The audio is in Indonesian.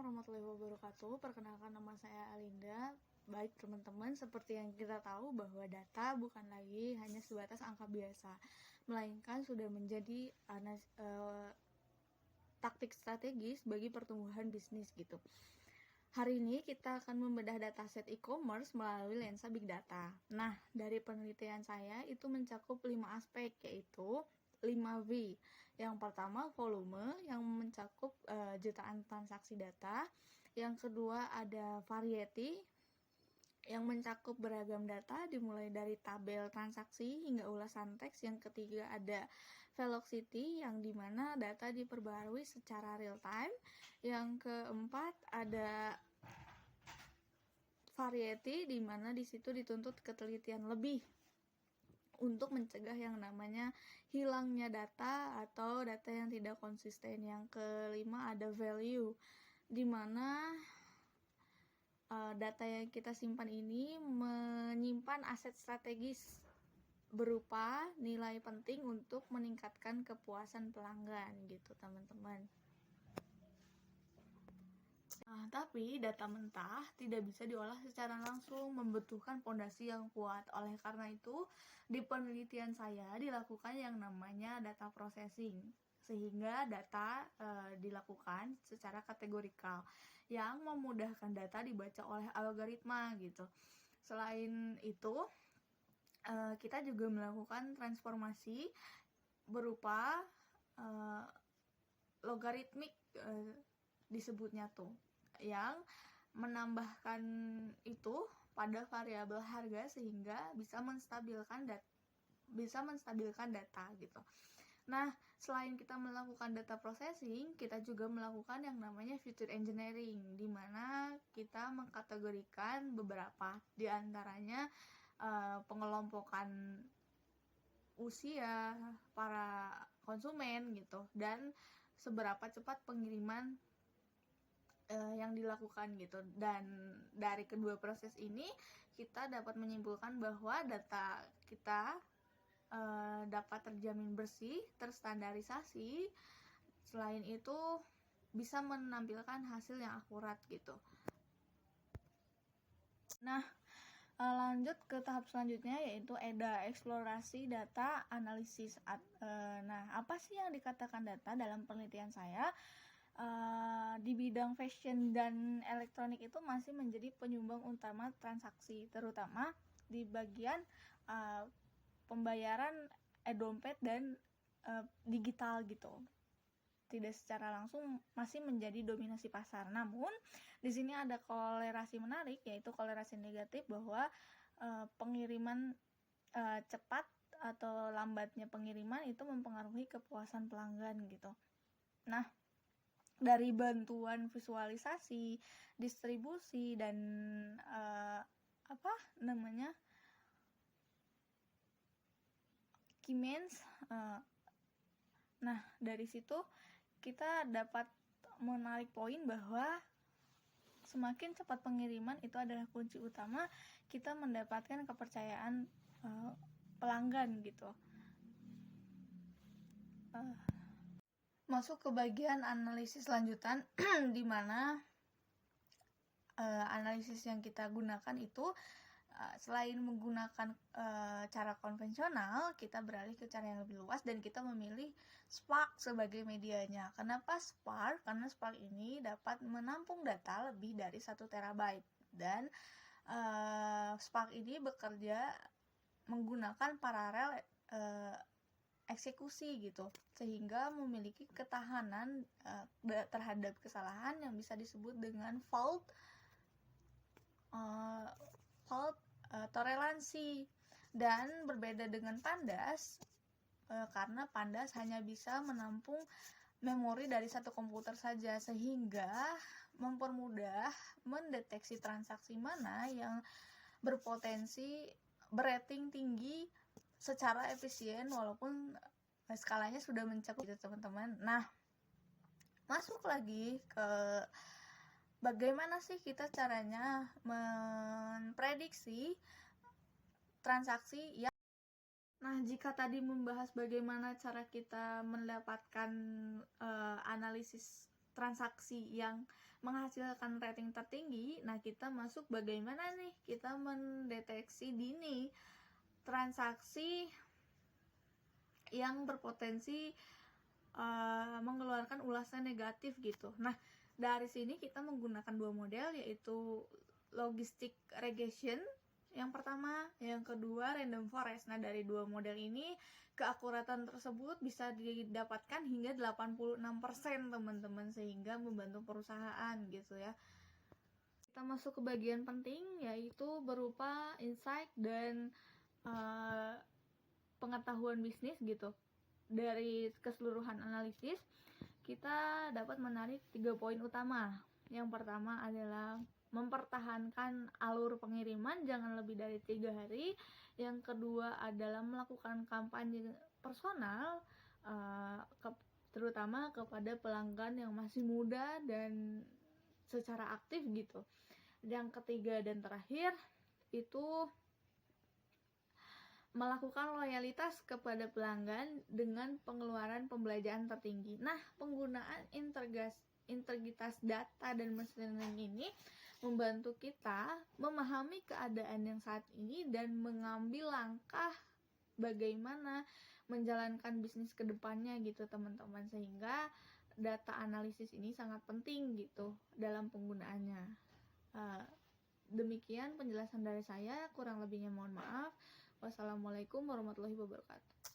warahmatullahi wabarakatuh. Perkenalkan, nama saya Alinda. Baik teman-teman, seperti yang kita tahu bahwa data bukan lagi hanya sebatas angka biasa, melainkan sudah menjadi taktik strategis bagi pertumbuhan bisnis gitu. Hari ini kita akan membedah dataset e-commerce melalui lensa big data. Nah, dari penelitian saya itu mencakup 5 aspek, yaitu 5V. Yang pertama, volume yang mencakup jutaan transaksi data. Yang kedua, ada variety yang mencakup beragam data dimulai dari tabel transaksi hingga ulasan teks. Yang ketiga, ada velocity yang dimana data diperbarui secara real time. Yang keempat, ada variety di mana di situ dituntut ketelitian lebih untuk mencegah yang namanya hilangnya data atau data yang tidak konsisten. Yang kelima, ada value di mana data yang kita simpan ini menyimpan aset strategis berupa nilai penting untuk meningkatkan kepuasan pelanggan gitu teman-teman. Tapi data mentah tidak bisa diolah secara langsung, membutuhkan fondasi yang kuat. Oleh karena itu, di penelitian saya dilakukan yang namanya data processing, sehingga data dilakukan secara kategorikal yang memudahkan data dibaca oleh algoritma gitu. Selain itu, kita juga melakukan transformasi berupa logaritmik disebutnya tuh, yang menambahkan itu pada variabel harga sehingga bisa menstabilkan data gitu. Nah, selain kita melakukan data processing, kita juga melakukan yang namanya feature engineering, di mana kita mengkategorikan beberapa, di antaranya pengelompokan usia para konsumen gitu, dan seberapa cepat pengiriman yang dilakukan gitu. Dan dari kedua proses ini kita dapat menyimpulkan bahwa data kita dapat terjamin bersih, terstandarisasi. Selain itu bisa menampilkan hasil yang akurat gitu. Nah, lanjut ke tahap selanjutnya, yaitu EDA, eksplorasi data analisis. Nah, apa sih yang dikatakan data dalam penelitian saya? Di bidang fashion dan elektronik itu masih menjadi penyumbang utama transaksi, terutama di bagian pembayaran dompet dan digital gitu. Tidak secara langsung masih menjadi dominasi pasar. Namun di sini ada kolerasi menarik, yaitu kolerasi negatif, bahwa pengiriman cepat atau lambatnya pengiriman itu mempengaruhi kepuasan pelanggan gitu. Nah, dari bantuan visualisasi, distribusi, dan Keynes. Nah, dari situ kita dapat menarik poin bahwa semakin cepat pengiriman itu adalah kunci utama kita mendapatkan kepercayaan pelanggan gitu. Masuk ke bagian analisis lanjutan di mana analisis yang kita gunakan itu selain menggunakan cara konvensional, kita beralih ke cara yang lebih luas dan kita memilih Spark sebagai medianya. Kenapa Spark? Karena Spark ini dapat menampung data lebih dari 1 terabyte, dan Spark ini bekerja menggunakan paralel eksekusi gitu, sehingga memiliki ketahanan terhadap kesalahan yang bisa disebut dengan fault toleransi. Dan berbeda dengan Pandas, karena Pandas hanya bisa menampung memori dari satu komputer saja, sehingga mempermudah mendeteksi transaksi mana yang berpotensi berating tinggi secara efisien walaupun skalanya sudah mencakup itu teman-teman. Nah, masuk lagi ke bagaimana sih kita caranya memprediksi transaksi yang. Nah, jika tadi membahas bagaimana cara kita mendapatkan analisis transaksi yang menghasilkan rating tertinggi. Nah, kita masuk bagaimana nih kita mendeteksi dini transaksi yang berpotensi mengeluarkan ulasan negatif gitu. Nah, dari sini kita menggunakan dua model, yaitu logistic regression yang pertama, yang kedua random forest. Nah, dari dua model ini keakuratan tersebut bisa didapatkan hingga 86% teman-teman, sehingga membantu perusahaan gitu ya. Kita masuk ke bagian penting, yaitu berupa insight dan pengetahuan bisnis gitu. Dari keseluruhan analisis kita dapat menarik 3 poin utama. Yang pertama adalah mempertahankan alur pengiriman jangan lebih dari 3 hari. Yang kedua adalah melakukan kampanye personal terutama kepada pelanggan yang masih muda dan secara aktif gitu. Yang ketiga dan terakhir itu melakukan loyalitas kepada pelanggan dengan pengeluaran pembelanjaan tertinggi. Nah, penggunaan integritas data dan machine learning ini membantu kita memahami keadaan yang saat ini dan mengambil langkah bagaimana menjalankan bisnis ke depannya gitu teman-teman, sehingga data analisis ini sangat penting gitu dalam penggunaannya. Demikian penjelasan dari saya, kurang lebihnya mohon maaf. Wassalamualaikum warahmatullahi wabarakatuh.